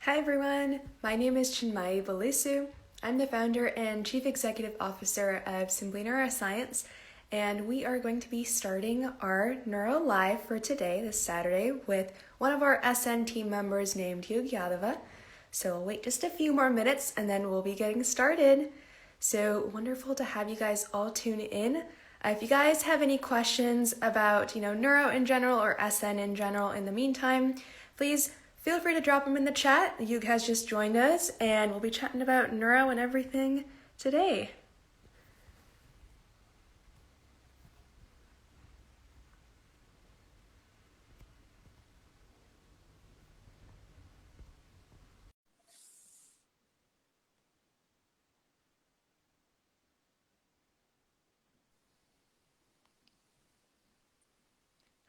Hi everyone, my name is Chinmayi Valisu. I'm the founder and chief executive officer of Simply Neuroscience, and we are going to be starting our NeuroLive for today, this Saturday, with one of our SN team members named Yug Yadava. So we'll wait just a few more minutes and then we'll be getting started. So wonderful to have you guys all tune in. If you guys have any questions about, neuro in general or SN in general in the meantime, please feel free to drop them in the chat. Yug has just joined us, and we'll be chatting about neuro and everything today.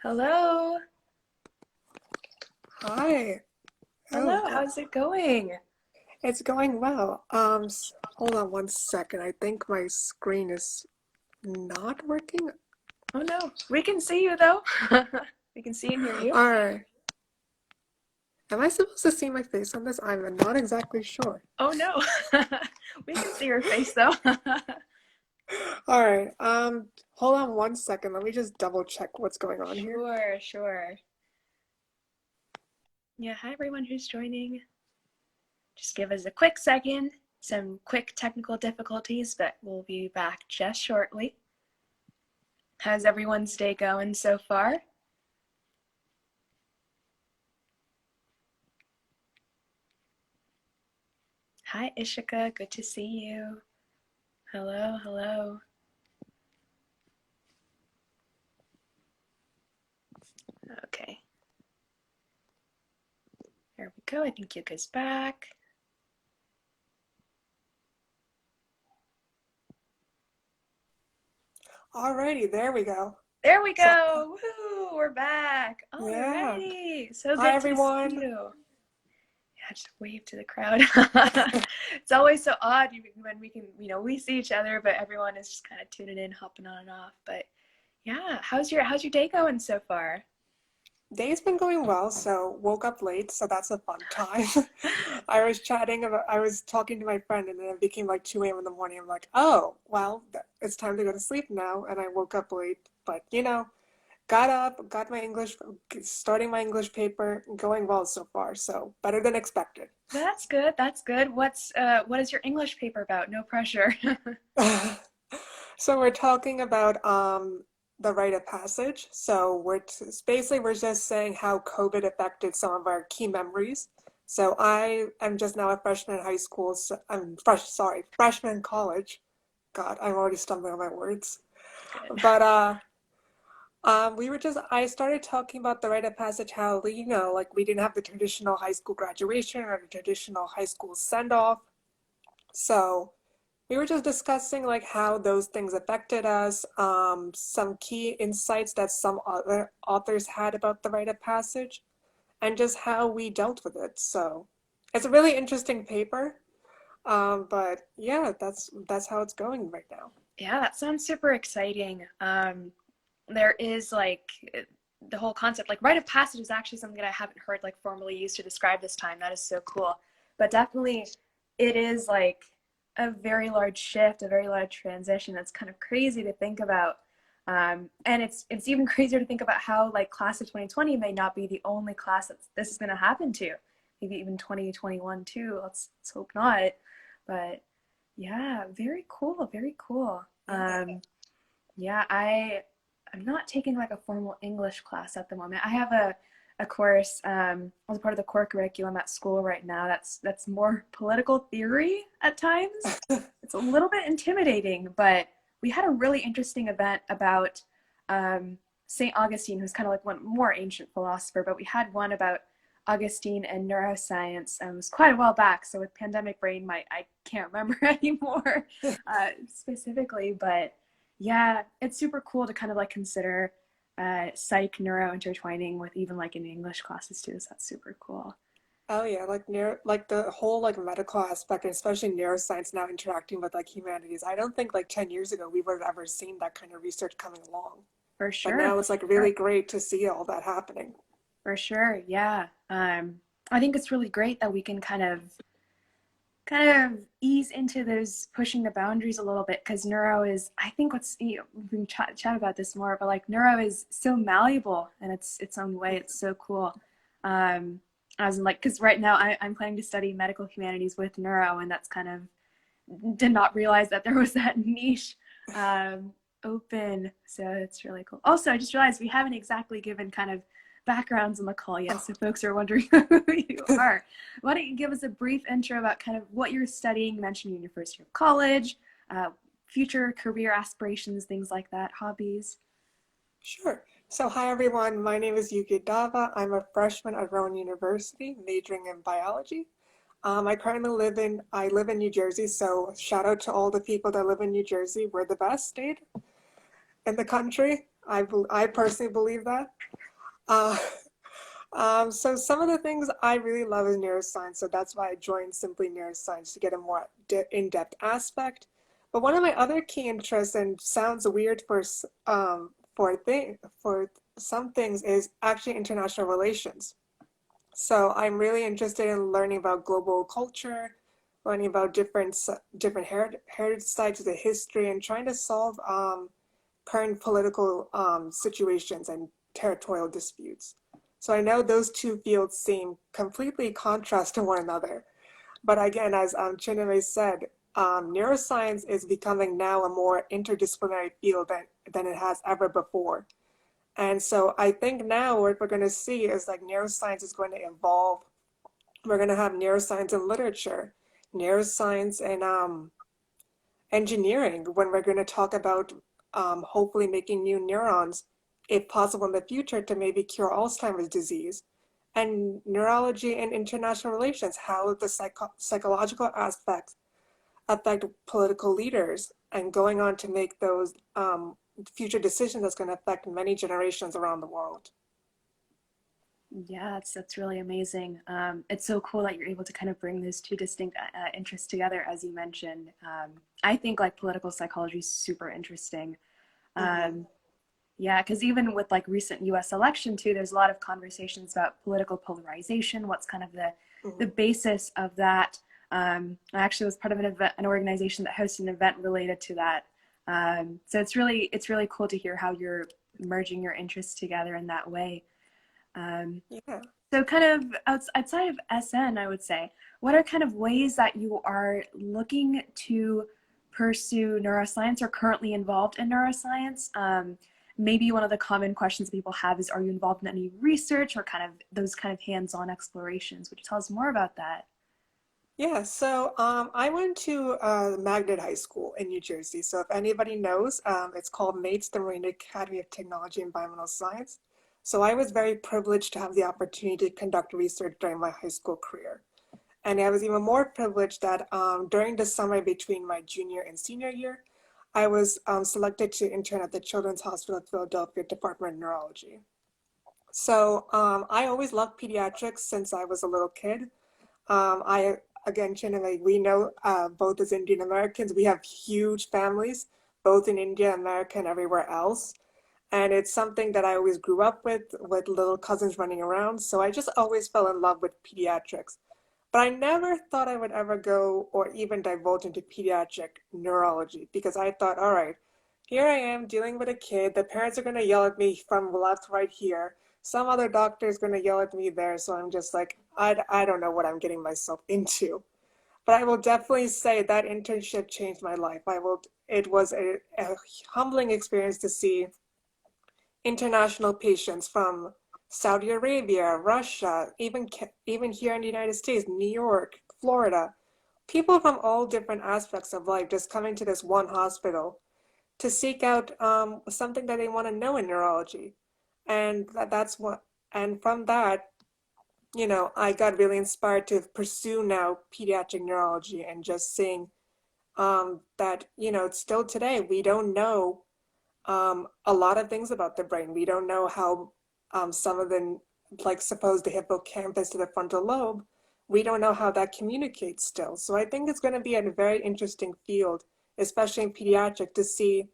Hello. Hi. Hello, how's it going? It's going well. Hold on one second. I think my screen is not working. Oh no, we can see you though. We can see and hear you. All right. Am I supposed to see my face on this? I'm not exactly sure. Oh no, we can see your face though. All right. Hold on one second. Let me just double check what's going on here. Sure. Yeah, hi everyone who's joining. Just give us a quick second. Some quick technical difficulties, but we'll be back just shortly. How's everyone's day going so far? Hi, Ishika. Good to see you. Hello. Okay. There we go. I think Yuka's back. Alrighty, there we go. There we go. Woo, we're back. Yeah. Alrighty. So Hi, good to everyone. see you. Yeah, just wave to the crowd. It's always so odd when we can, we see each other, but everyone is just kind of tuning in, hopping on and off. But yeah, how's your day going so far? Day's been going well, so woke up late, so that's a fun time. I was talking to my friend, and then it became like 2 a.m. in the morning. I'm like, oh, well, it's time to go to sleep now, and I woke up late. But, got up, starting my English paper, going well so far, so better than expected. That's good. What is your English paper about? No pressure. So we're talking about the Rite of Passage. So basically we're just saying how COVID affected some of our key memories. So I am just now a freshman in high school. So freshman in college. God, I'm already stumbling on my words. Good. But I started talking about the Rite of Passage, how, like we didn't have the traditional high school graduation or the traditional high school send-off. So we were just discussing like how those things affected us, some key insights that some other authors had about the Rite of Passage, and just how we dealt with it. So it's a really interesting paper, but yeah, that's how it's going right now. Yeah, that sounds super exciting. There is like the whole concept, like rite of passage is actually something that I haven't heard like formally used to describe this time. That is so cool. But definitely it is like a very large shift, a very large transition. That's kind of crazy to think about. And it's even crazier to think about how like class of 2020 may not be the only class that this is going to happen to. Maybe even 2021 too. Let's hope not. But yeah, very cool. Yeah, I'm not taking like a formal English class at the moment. I have a course as part of the core curriculum at school right now. That's more political theory at times. It's a little bit intimidating, but we had a really interesting event about St. Augustine, who's kind of like one more ancient philosopher, but we had one about Augustine and neuroscience. It was quite a while back, so with pandemic brain, I can't remember anymore specifically, but yeah, it's super cool to kind of like consider psych neuro intertwining with even like in English classes too. So that's super cool. Oh yeah, like the whole like medical aspect, and especially neuroscience now interacting with like humanities. I don't think like 10 years ago we would have ever seen that kind of research coming along. But now it's like really great to see all that happening. For sure, yeah. I think it's really great that we can kind of ease into those pushing the boundaries a little bit because neuro is, I think, what's, we can chat about this more, but like neuro is so malleable in its own way. It's so cool. um as in, like, because right now I'm planning to study medical humanities with neuro, and that's kind of, did not realize that there was that niche um open. So it's really cool. Also, I just realized we haven't exactly given kind of backgrounds on the call yet, so folks are wondering who you are. Why don't you give us a brief intro about kind of what you're studying? You mentioned you're in your first year of college, future career aspirations, things like that, hobbies. Sure. So, hi everyone. My name is Yug Yadava. I'm a freshman at Rowan University, majoring in biology. I live in New Jersey, so shout out to all the people that live in New Jersey. We're the best state in the country. I personally believe that. Uh, so some of the things I really love is neuroscience, so that's why I joined Simply Neuroscience to get a more in-depth aspect. But one of my other key interests, and sounds weird for some things, is actually international relations. So I'm really interested in learning about global culture, learning about different heritage sites of the history, and trying to solve current political situations and territorial disputes. So I know those two fields seem completely contrast to one another. But again, as Chineme said, neuroscience is becoming now a more interdisciplinary field than it has ever before. And so I think now what we're going to see is like neuroscience is going to evolve. We're going to have neuroscience in literature, neuroscience and engineering, when we're going to talk about hopefully making new neurons, if possible in the future, to maybe cure Alzheimer's disease, and neurology and international relations, how the psychological aspects affect political leaders, and going on to make those future decisions that's going to affect many generations around the world. Yeah, that's really amazing. It's so cool that you're able to kind of bring those two distinct interests together, as you mentioned. I think like political psychology is super interesting. Mm-hmm. Um, yeah, because even with like recent U.S. election too, there's a lot of conversations about political polarization. What's kind of the Mm-hmm. basis of that? I actually was part of an organization that hosted an event related to that. So it's really cool to hear how you're merging your interests together in that way. Um, Yeah. so kind of outside of SN, I would say, what are kind of ways that you are looking to pursue neuroscience or currently involved in neuroscience? Maybe one of the common questions people have is, are you involved in any research or kind of those kind of hands-on explorations? Would you tell us more about that? Yeah, so I went to Magnet High School in New Jersey. So if anybody knows, it's called MATES, the Marine Academy of Technology and Environmental Science. So I was very privileged to have the opportunity to conduct research during my high school career. And I was even more privileged that during the summer between my junior and senior year, I was selected to intern at the Children's Hospital of Philadelphia Department of Neurology. So I always loved pediatrics since I was a little kid. I again, Chinna, we know both as Indian Americans, we have huge families, both in India, America, and everywhere else. And it's something that I always grew up with little cousins running around. So I just always fell in love with pediatrics. But I never thought I would ever go or even divulge into pediatric neurology because I thought, all right, here I am dealing with a kid. The parents are going to yell at me from left, right here. Some other doctor is going to yell at me there. So I'm just like, I don't know what I'm getting myself into. But I will definitely say that internship changed my life. It was a humbling experience to see international patients from Saudi Arabia, Russia, even here in the United States, New York, Florida, people from all different aspects of life just coming to this one hospital to seek out something that they want to know in neurology. And that's what, and from that, I got really inspired to pursue now pediatric neurology and just seeing that, still today, we don't know a lot of things about the brain. We don't know how some of the, like, suppose the hippocampus to the frontal lobe, we don't know how that communicates still. So I think it's going to be a very interesting field, especially in pediatric, to see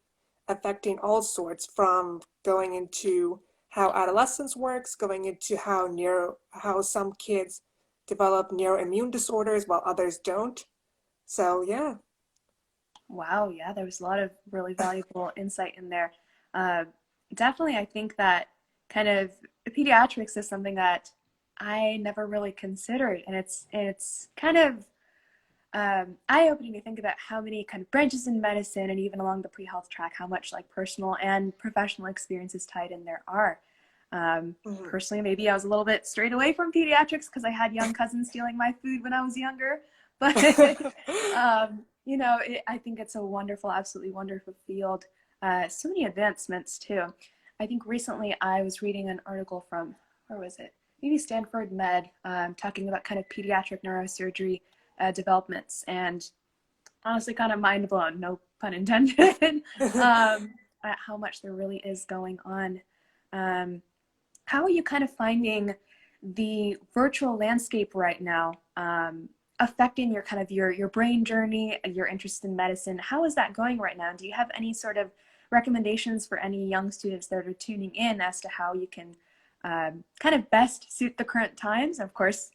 affecting all sorts, from going into how adolescence works, going into how some kids develop neuroimmune disorders while others don't. So yeah. Wow, yeah, there was a lot of really valuable insight in there. Uh, Definitely, I think that kind of pediatrics is something that I never really considered, and it's kind of eye-opening to think about how many kind of branches in medicine and even along the pre-health track, how much like personal and professional experiences tied in there are. Mhm. Personally, maybe I was a little bit strayed away from pediatrics because I had young cousins stealing my food when I was younger. But I think it's a wonderful, absolutely wonderful field. So many advancements too. I think recently I was reading an article from, where was it? Maybe Stanford Med, talking about kind of pediatric neurosurgery developments, and honestly kind of mind blown, no pun intended, at how much there really is going on. um, how are you kind of finding the virtual landscape right now, affecting your kind of your brain journey, your interest in medicine? How is that going right now? Do you have any sort of recommendations for any young students that are tuning in as to how you can kind of best suit the current times? Of course,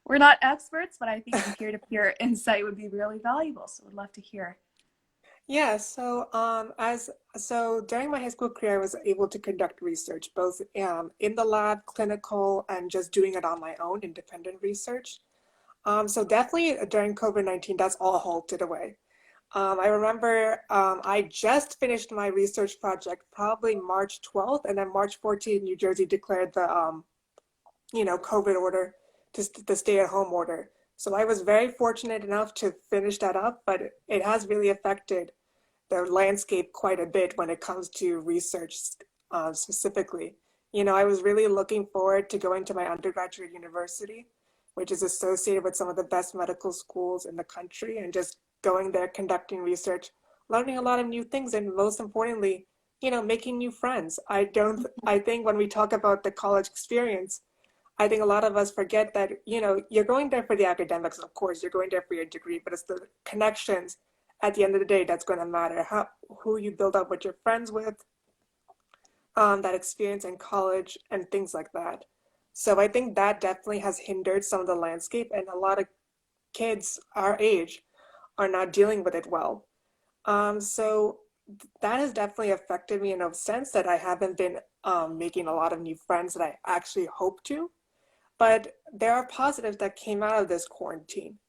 we're not experts, but I think some peer-to-peer insight would be really valuable. So would love to hear. Yeah, so as so during my high school career, I was able to conduct research both in the lab, clinical, and just doing it on my own, independent research. So definitely during COVID-19, that's all halted away. I remember I just finished my research project probably March 12th, and then March 14th, New Jersey declared the COVID order, the stay-at-home order. So I was very fortunate enough to finish that up, but it has really affected the landscape quite a bit when it comes to research specifically. I was really looking forward to going to my undergraduate university, which is associated with some of the best medical schools in the country, and just going there, conducting research, learning a lot of new things, and most importantly, making new friends. I think when we talk about the college experience, I think a lot of us forget that, you're going there for the academics, of course, you're going there for your degree, but it's the connections at the end of the day that's going to matter. Who you build up with your friends with, that experience in college and things like that. So I think that definitely has hindered some of the landscape, and a lot of kids our age are not dealing with it well. So that has definitely affected me in a sense that I haven't been making a lot of new friends that I actually hope to. But there are positives that came out of this quarantine.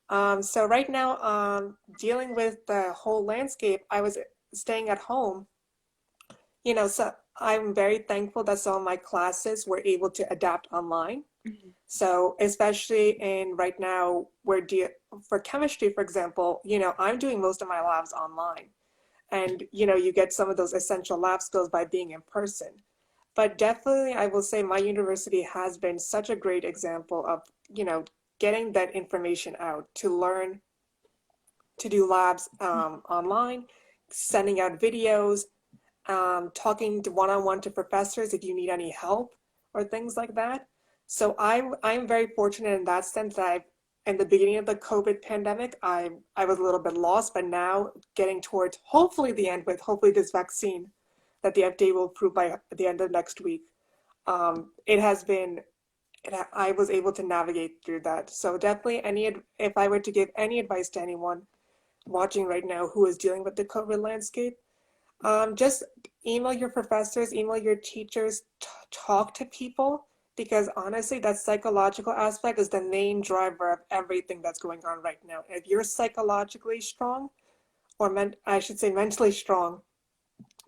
So right now, dealing with the whole landscape, I was staying at home, so I'm very thankful that some of my classes were able to adapt online. Mhm. So especially in right now, for chemistry, for example, I'm doing most of my labs online. And, you get some of those essential lab skills by being in person. But definitely, I will say my university has been such a great example of, getting that information out to learn to do labs online, sending out videos, talking to one-on-one to professors if you need any help or things like that. So I'm very fortunate in that sense that in the beginning of the COVID pandemic, I was a little bit lost, but now getting towards hopefully the end with hopefully this vaccine that the FDA will approve by the end of next week. It has been I was able to navigate through that. So definitely if I were to give any advice to anyone watching right now who is dealing with the COVID landscape, just email your professors, email your teachers, talk to people, because honestly, that psychological aspect is the main driver of everything that's going on right now. If you're psychologically strong, I should say mentally strong,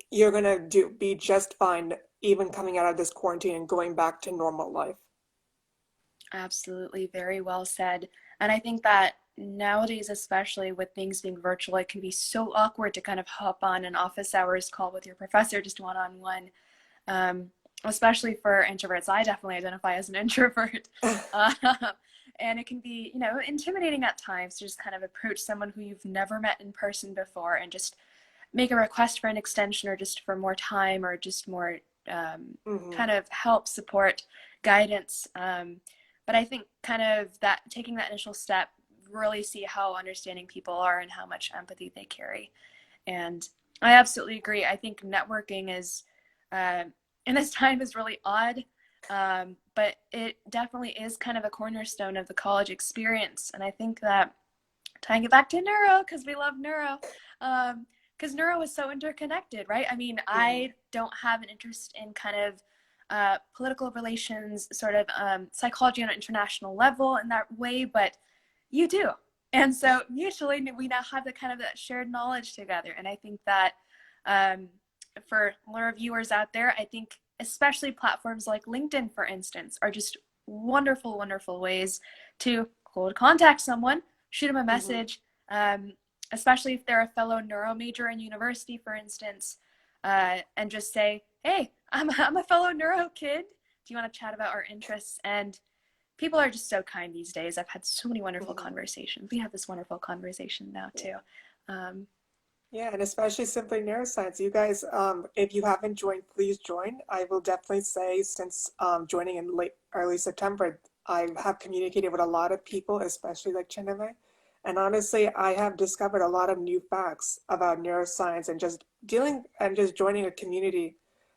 you're gonna be just fine, even coming out of this quarantine and going back to normal life. Absolutely, very well said. And I think that nowadays, especially with things being virtual, it can be so awkward to kind of hop on an office hours call with your professor just one on one, especially for introverts. I definitely identify as an introvert. Uh, and it can be, intimidating at times to just kind of approach someone who you've never met in person before and just make a request for an extension or just for more time or just more Hmm. kind of help, support, guidance. But I think kind of that taking that initial step, really see how understanding people are and how much empathy they carry. And I absolutely agree. I think networking is, in this time, is really odd. but it definitely is kind of a cornerstone of the college experience. And I think that tying it back to neuro, because we love neuro, because neuro is so interconnected, right? I mean, Mm-hmm. I don't have an interest in kind of political relations, sort of psychology on an international level in that way, but you do. And so mutually, we now have the kind of that shared knowledge together. And I think that um, for more viewers out there, I think especially platforms like LinkedIn, for instance, are just wonderful, wonderful ways to cold contact someone, shoot them a Mm-hmm. message, um, especially if they're a fellow neuro major in university, for instance, and just say, hey, I'm a fellow neuro kid. Do you want to chat about our interests? And people are just so kind these days. I've had so many wonderful Mm-hmm. conversations. We have this wonderful conversation now, Yeah. too. Um, Yeah, and especially Simply Neuroscience. You guys, if you haven't joined, please join. I will definitely say, since joining in early September, I have communicated with a lot of people, especially like Chineme. And honestly, I have discovered a lot of new facts about neuroscience and just dealing and just joining a community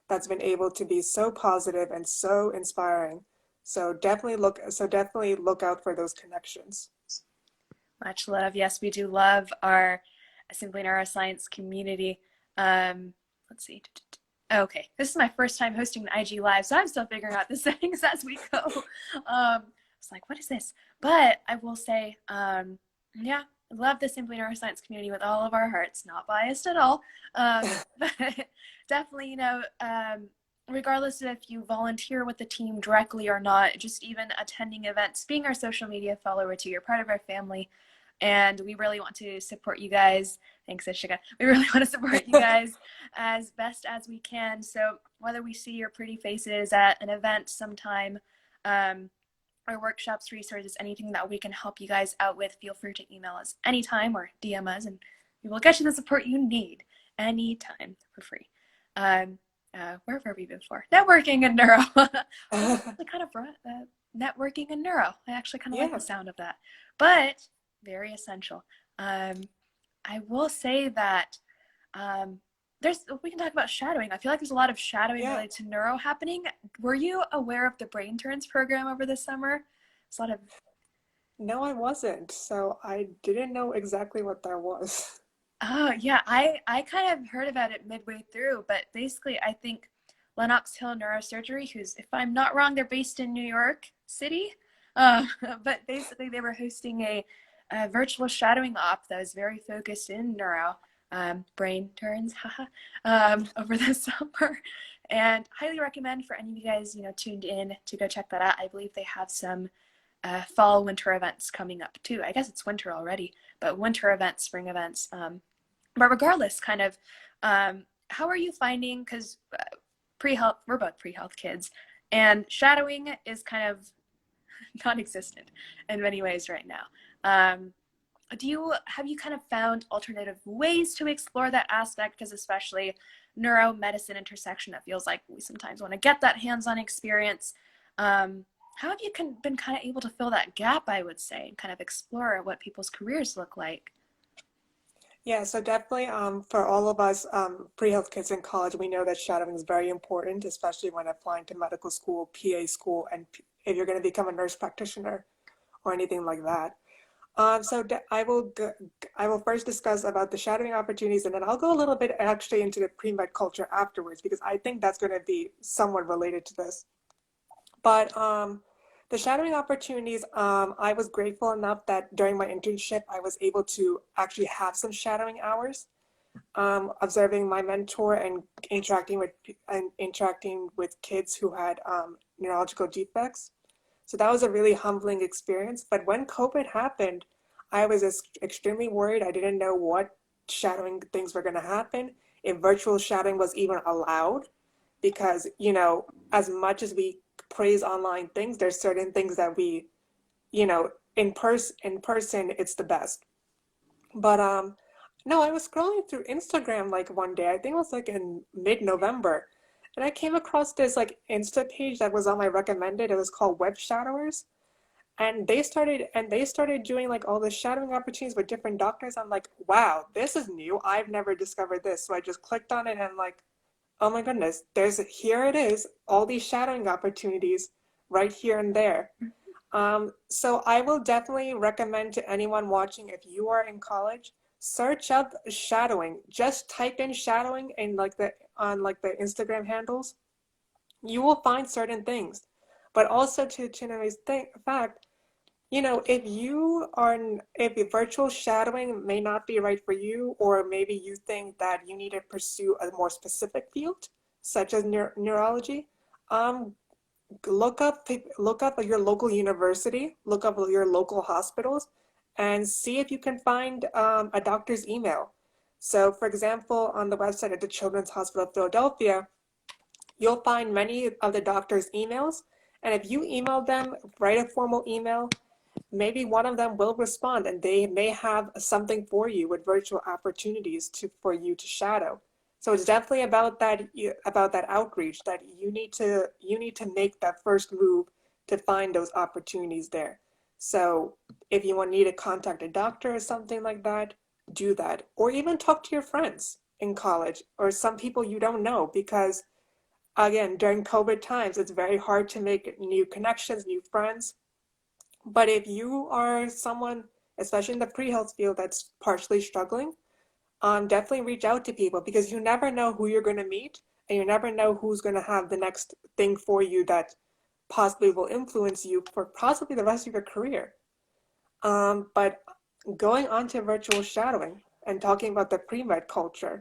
that's been able to be so positive and so inspiring. So definitely look out for those connections. Much love. Yes, we do love our Simply Neuroscience community. Let's see. Okay, this is my first time hosting the IG Live, so I'm still figuring out the settings as we go. It's like, what is this? But I will say, yeah, love the Simply Neuroscience community with all of our hearts. Not biased at all, but definitely, regardless of if you volunteer with the team directly or not, just even attending events, being our social media follower too, you're part of our family. And we really want to support you guys. Thanks, Ishika. We really want to support you guys as best as we can. So whether we see your pretty faces at an event sometime, or workshops, resources, anything that we can help you guys out with, feel free to email us anytime or DM us, and we will get you the support you need anytime for free. Where were we before? Networking and neuro. We actually kind of brought networking and neuro. I actually kind of like Yeah. the sound of that, but very essential. Um, I will say that there's we can talk about shadowing. I feel like there's a lot of shadowing Yeah. related to neuro happening. Were you aware of the Brain Turns program over the summer? It's a lot of No, I wasn't. So I didn't know exactly what that was. oh yeah, I kind of heard about it midway through, but basically I think Lenox Hill Neurosurgery, who's if I'm not wrong, they're based in New York City. Uh, but basically they were hosting a virtual shadowing op that was very focused in neuro, brain turns, haha, over the summer. And highly recommend for any of you guys, tuned in to go check that out. I believe they have some fall winter events coming up too. I guess it's winter already, but winter events, spring events. But regardless, kind of, how are you finding? Because pre-health, we're both pre-health kids, and shadowing is kind of non-existent in many ways right now. Have you kind of found alternative ways to explore that aspect? Because especially neuromedicine intersection, it feels like we sometimes want to get that hands-on experience. How have you been kind of able to fill that gap, I would say, and kind of explore what people's careers look like? Yeah, so definitely for all of us pre-health kids in college, we know that shadowing is very important, especially when applying to medical school, PA school, and if you're going to become a nurse practitioner or anything like that. I will first discuss about the shadowing opportunities, and then I'll go a little bit actually into the pre-med culture afterwards because I think that's going to be somewhat related to this. But the shadowing opportunities, I was grateful enough that during my internship, I was able to actually have some shadowing hours, observing my mentor and interacting with kids who had neurological defects. So that was a really humbling experience. But when COVID happened, I was extremely worried. I didn't know what shadowing things were going to happen, if virtual shadowing was even allowed, because, as much as we praise online things, there's certain things that we, in person, it's the best. But no, I was scrolling through Instagram like one day, I think it was like in mid-November, and I came across this like Insta page that was on my recommended. It was called Web Shadowers. And they started doing like all the shadowing opportunities with different doctors. I'm like, wow, this is new. I've never discovered this. So I just clicked on it and I'm like, oh my goodness, here it is, all these shadowing opportunities right here and there. So I will definitely recommend to anyone watching, if you are in college, search up shadowing. Just type in shadowing and like the on like the Instagram handles, you will find certain things. But also to Chinami's fact, if virtual shadowing may not be right for you, or maybe you think that you need to pursue a more specific field, such as neurology, um, look up your local university, look up your local hospitals, and see if you can find a doctor's email. So, for example, on the website of the Children's Hospital of Philadelphia, you'll find many of the doctor's emails, and if you email them, write a formal email, maybe one of them will respond, and they may have something for you with virtual opportunities for you to shadow. So it's definitely about that outreach, that you need to make that first move to find those opportunities there. So if you need to contact a doctor or something like that, do that, or even talk to your friends in college or some people you don't know, because again, during COVID times, it's very hard to make new connections, new friends. But if you are someone, especially in the pre-health field, that's partially struggling, definitely reach out to people, because you never know who you're going to meet, and you never know who's going to have the next thing for you that possibly will influence you for possibly the rest of your career. But going on to virtual shadowing and talking about the pre-med culture,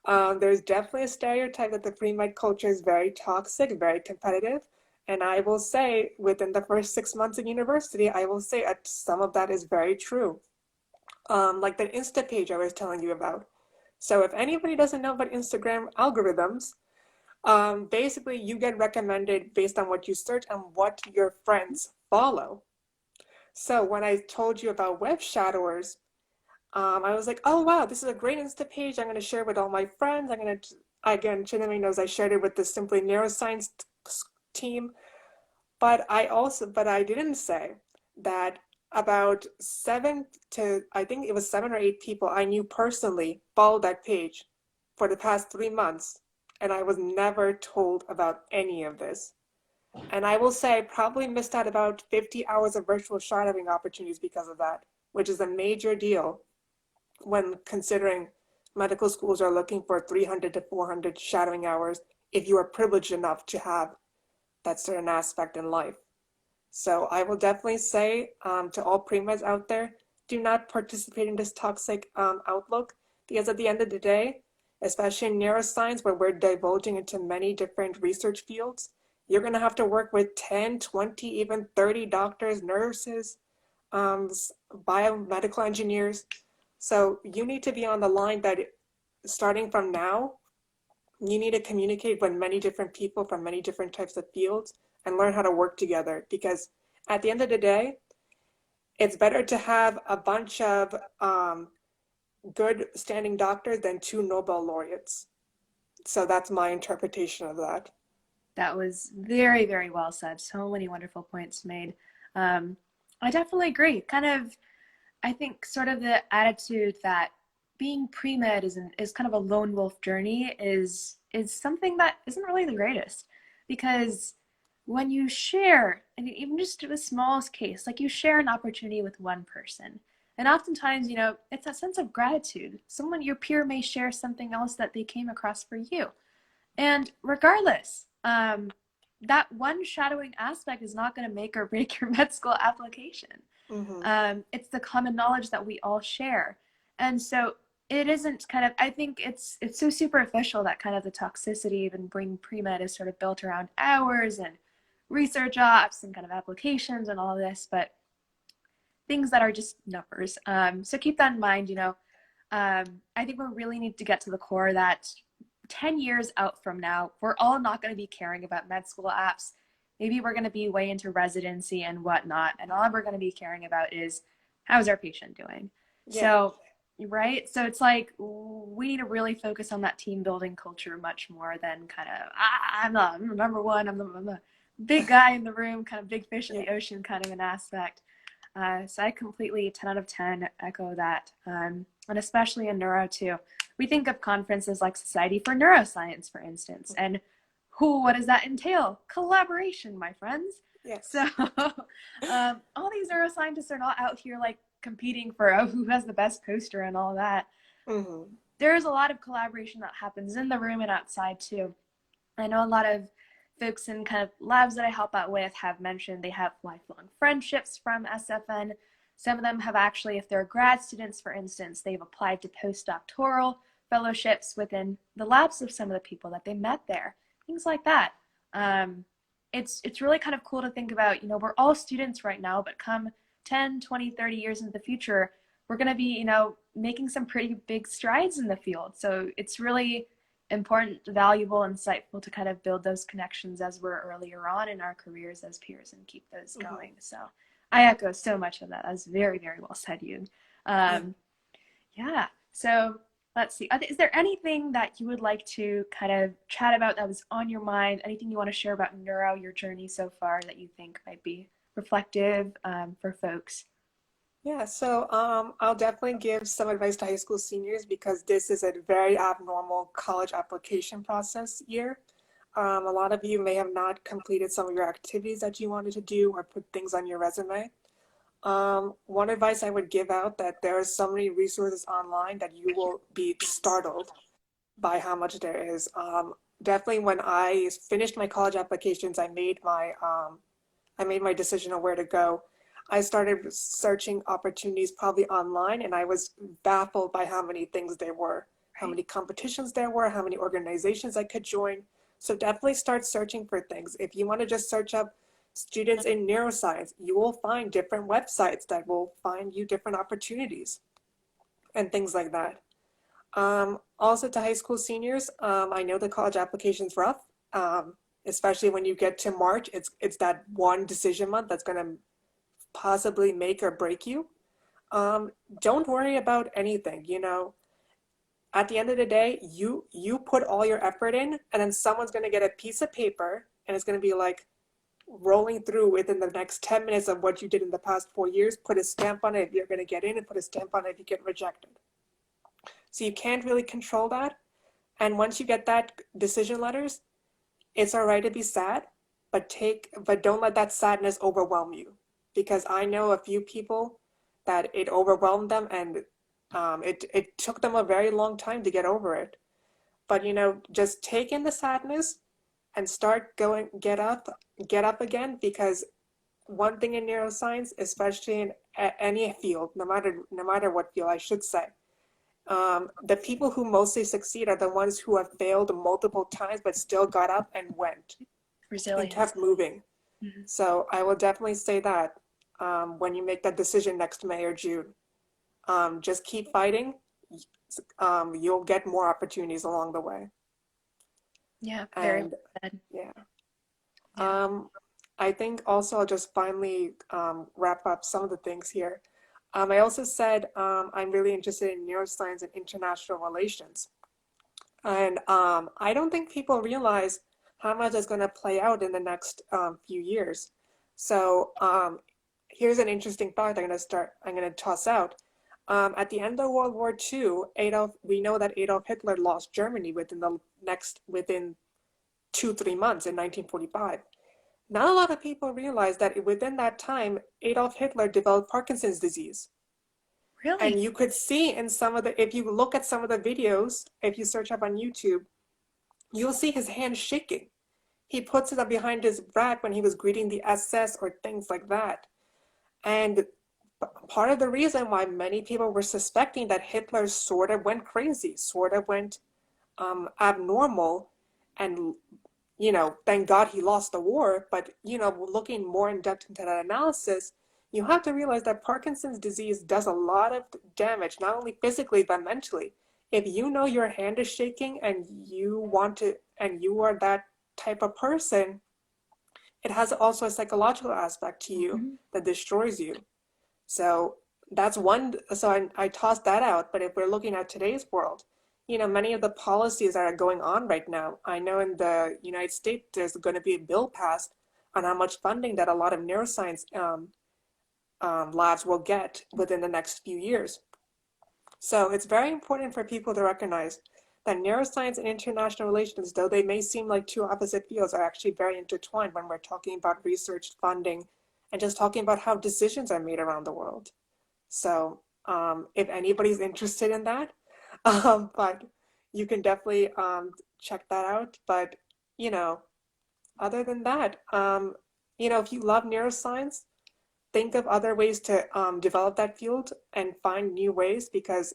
there's definitely a stereotype that the pre-med culture is very toxic, very competitive. And I will say, within the first 6 months of university, I will say some of that is very true. Like the Insta page I was telling you about. So if anybody doesn't know about Instagram algorithms, basically you get recommended based on what you search and what your friends follow. So when I told you about web shadowers, I was like, oh wow, this is a great Insta page. I'm going to share it with all my friends. Again, Chinami knows I shared it with the Simply Neuroscience team. But I didn't say that about I think it was 7 or 8 people I knew personally followed that page for the past 3 months, and I was never told about any of this. And I will say I probably missed out about 50 hours of virtual shadowing opportunities because of that, which is a major deal when considering medical schools are looking for 300 to 400 shadowing hours if you are privileged enough to have that certain aspect in life. So I will definitely say to all pre-meds out there, do not participate in this toxic outlook, because at the end of the day, especially in neuroscience where we're divulging into many different research fields, you're going to have to work with 10, 20, even 30 doctors, nurses, um, biomedical engineers. So you need to be on the line that starting from now, you need to communicate with many different people from many different types of fields and learn how to work together, because at the end of the day, it's better to have a bunch of good standing doctors than two Nobel laureates. So that's my interpretation of that. That was very, very well said. So many wonderful points made. Um, I definitely agree. I think sort of the attitude that being pre-med is kind of a lone wolf journey is something that isn't really the greatest, because when you share, and even just the smallest case, like you share an opportunity with one person, and oftentimes, it's a sense of gratitude. Someone, your peer, may share something else that they came across for you. And regardless, that one shadowing aspect is not going to make or break your med school application. Mm-hmm. It's the common knowledge that we all share. And so it isn't I think it's so superficial that kind of the toxicity even bring pre-med is sort of built around hours and research ops and kind of applications and all this, but things that are just numbers. So keep that in mind. I think we really need to get to the core that 10 years out from now, we're all not going to be caring about med school apps. Maybe we're going to be way into residency and whatnot, and all we're going to be caring about is how's our patient doing. Yeah. So, right? So it's like we need to really focus on that team building culture much more than kind of, I'm the number one, I'm the big guy in the room, kind of big fish in Yeah. the ocean kind of an aspect. So I completely 10 out of 10 echo that. And especially in neuro too. We think of conferences like Society for Neuroscience, for instance, and what does that entail? Collaboration, my friends. Yes. So all these neuroscientists are not out here like competing for who has the best poster and all that. Mm-hmm. There's a lot of collaboration that happens in the room and outside too. I know a lot of folks in kind of labs that I help out with have mentioned they have lifelong friendships from SFN. Some of them have actually, if they're grad students, for instance, they've applied to postdoctoral fellowships within the labs of some of the people that they met there, things like that. Um, it's really kind of cool to think about, we're all students right now, but come 10, 20, 30 years into the future, we're going to be, making some pretty big strides in the field. So it's really important, valuable, insightful to kind of build those connections as we're earlier on in our careers as peers and keep those Mm-hmm. going. So I echo so much of that. That was very, very well said, you. Yeah. Yeah. So let's see. Is there anything that you would like to kind of chat about that was on your mind? Anything you want to share about neuro, your journey so far that you think might be reflective for folks? Yeah, so I'll definitely give some advice to high school seniors because this is a very abnormal college application process year. A lot of you may have not completed some of your activities that you wanted to do or put things on your resume. One advice I would give out that there are so many resources online that you will be startled by how much there is. Definitely when I finished my college applications, I made my decision on where to go. I started searching opportunities probably online, and I was baffled by how many things there were, how Right. many competitions there were, how many organizations I could join. So definitely start searching for things. If you want to just search up students in neuroscience, you will find different websites that will find you different opportunities and things like that. Also to high school seniors, I know the college application's rough, especially when you get to March. It's that one decision month that's going to possibly make or break you. Um, don't worry about anything. At the end of the day, you put all your effort in, and then someone's going to get a piece of paper, and it's going to be like rolling through within the next 10 minutes of what you did in the past 4 years. Put a stamp on it if you're going to get in, and put a stamp on it if you get rejected. So you can't really control that. And once you get that decision letters, it's all right to be sad, but don't let that sadness overwhelm you. Because I know a few people that it overwhelmed them, and it took them a very long time to get over it. But just take in the sadness and start going, get up again. Because one thing in neuroscience, especially in any field, no matter what field, I should say, the people who mostly succeed are the ones who have failed multiple times but still got up and went and Resilience. kept moving. Mhm. So I will definitely say that when you make that decision next May or June, just keep fighting. You'll get more opportunities along the way. Yeah, very well And said. yeah, Yeah. um, I think also I'll just finally wrap up some of the things here. I also said I'm really interested in neuroscience and international relations. And I don't think people realize how much is going to play out in the next few years. So here's an interesting fact I'm going to toss out. At the end of World War II, we know that Adolf Hitler lost Germany within 2, 3 months in 1945. Not a lot of people realize that within that time, Adolf Hitler developed Parkinson's disease. Really? And you could see if you look at some of the videos, if you search up on YouTube, you'll see his hand shaking. He puts it up behind his back when he was greeting the SS or things like that. And part of the reason why many people were suspecting that Hitler sort of went crazy, sort of went abnormal, and thank God he lost the war. But looking more in depth into that analysis, you have to realize that Parkinson's disease does a lot of damage, not only physically but mentally. If you know your hand is shaking and you are that type of person, it has also a psychological aspect to you Mhm. that destroys you. So that's one. So I tossed that out. But if we're looking at today's world, many of the policies that are going on right now, I know in the United States, there's going to be a bill passed on how much funding that a lot of neuroscience labs will get within the next few years. So it's very important for people to recognize that neuroscience and international relations, though they may seem like two opposite fields, are actually very intertwined when we're talking about research funding and just talking about how decisions are made around the world. So if anybody's interested in that, but you can definitely check that out. But, you know, other than that, if you love neuroscience, think of other ways to develop that field and find new ways, because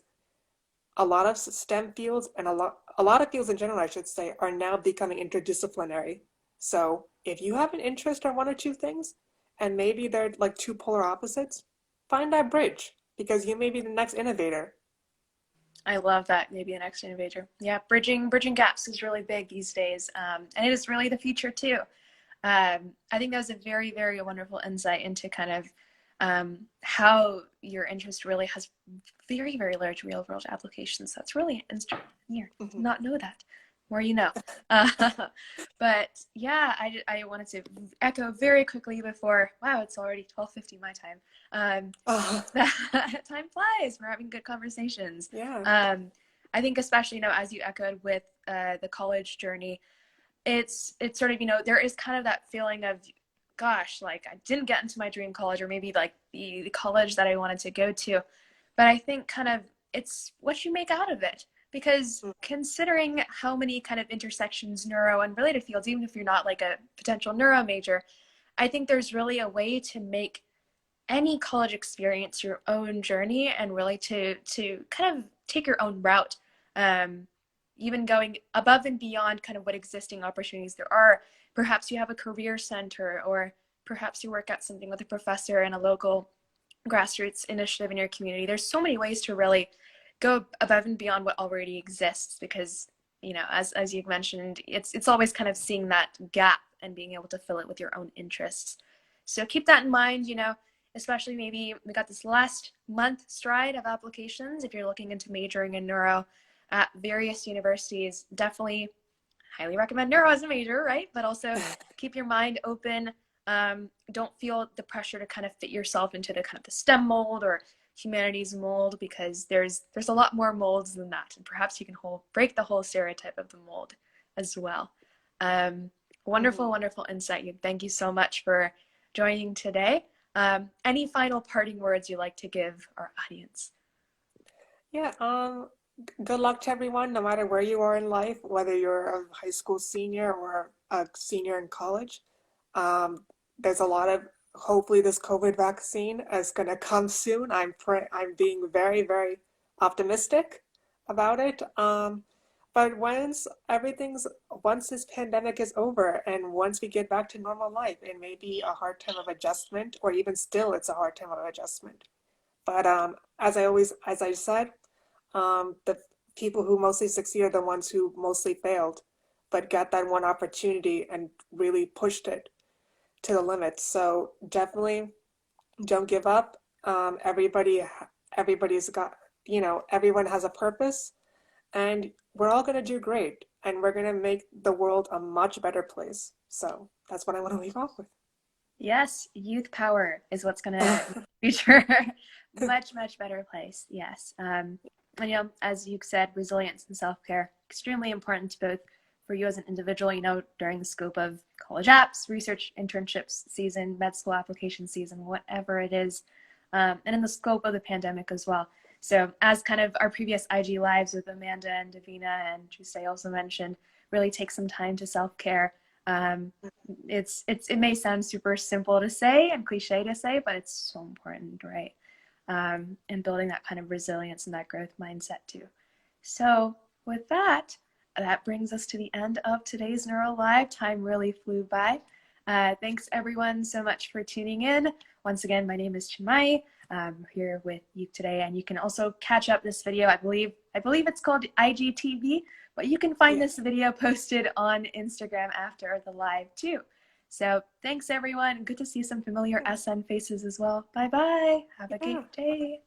a lot of STEM fields and a lot of fields in general, I should say, are now becoming interdisciplinary. So if you have an interest in one or two things, and maybe they're like two polar opposites, find that bridge, because you may be the next innovator. I love that. Maybe an next innovator. Yeah, bridging gaps is really big these days, and it is really the future too. I think that was a very, very wonderful insight into kind of how your interest really has very, very large real world applications. That's really interesting. Here, Mhm. not know that. More you know. Uh, but yeah, I wanted to echo very quickly before, wow, it's already 12:50 my time. That time flies. We're having good conversations. Yeah. I think especially, as you echoed with the college journey, it's sort of, there is kind of that feeling of, gosh, like I didn't get into my dream college, or maybe like the college that I wanted to go to. But I think kind of it's what you make out of it. Because considering how many kind of intersections neuro and related fields, even if you're not like a potential neuro major, I think there's really a way to make any college experience your own journey, and really to kind of take your own route, um, even going above and beyond kind of what existing opportunities there are. Perhaps you have a career center, or perhaps you work at something with a professor in a local grassroots initiative in your community. There's so many ways to really go above and beyond what already exists, because as you've mentioned, it's always kind of seeing that gap and being able to fill it with your own interests. So keep that in mind, especially maybe we got this last month stride of applications. If you're looking into majoring in neuro at various universities, definitely highly recommend neuro as a major, right? But also keep your mind open. Don't feel the pressure to kind of fit yourself into the kind of the STEM mold or humanities mold, because there's a lot more molds than that, and perhaps you can break the whole stereotype of the mold as well. Um, Wonderful, Mhm. wonderful insight. Thank you so much for joining today. Any final parting words you'd like to give our audience? Yeah, good luck to everyone, no matter where you are in life, whether you're a high school senior or a senior in college. There's a lot of, hopefully this COVID vaccine is going to come soon. I'm being very, very optimistic about it. But once this pandemic is over and once we get back to normal life, it may be a hard time of adjustment, or even still, it's a hard time of adjustment. But as I said, the people who mostly succeed are the ones who mostly failed, but got that one opportunity and really pushed it to the limit. So definitely don't give up. Everybody's got, everyone has a purpose, and we're all going to do great, and we're going to make the world a much better place. So that's what I want to leave off Yes, youth power is what's going to future much, much better place. Yes. And as you said, resilience and self-care, extremely important both for you as an individual, during the scope of college apps, research internships season, med school application season, whatever it is, and in the scope of the pandemic as well. So as kind of our previous IG lives with Amanda and Davina and Tuesday also mentioned, really take some time to self-care. Um, it may sound super simple to say and cliche to say, but it's so important, right? And building that kind of resilience and that growth mindset too. So with that, that brings us to the end of today's NeuroLive. Time really flew by. Thanks everyone so much for tuning in. Once again, my name is Chinmai. I'm here with you today, and you can also catch up this video. I believe it's called IGTV, but you can find with. this video posted on Instagram after the live too. So thanks everyone. Good to see some familiar Yeah. SN faces as well. Bye bye. Have a Yeah. great day.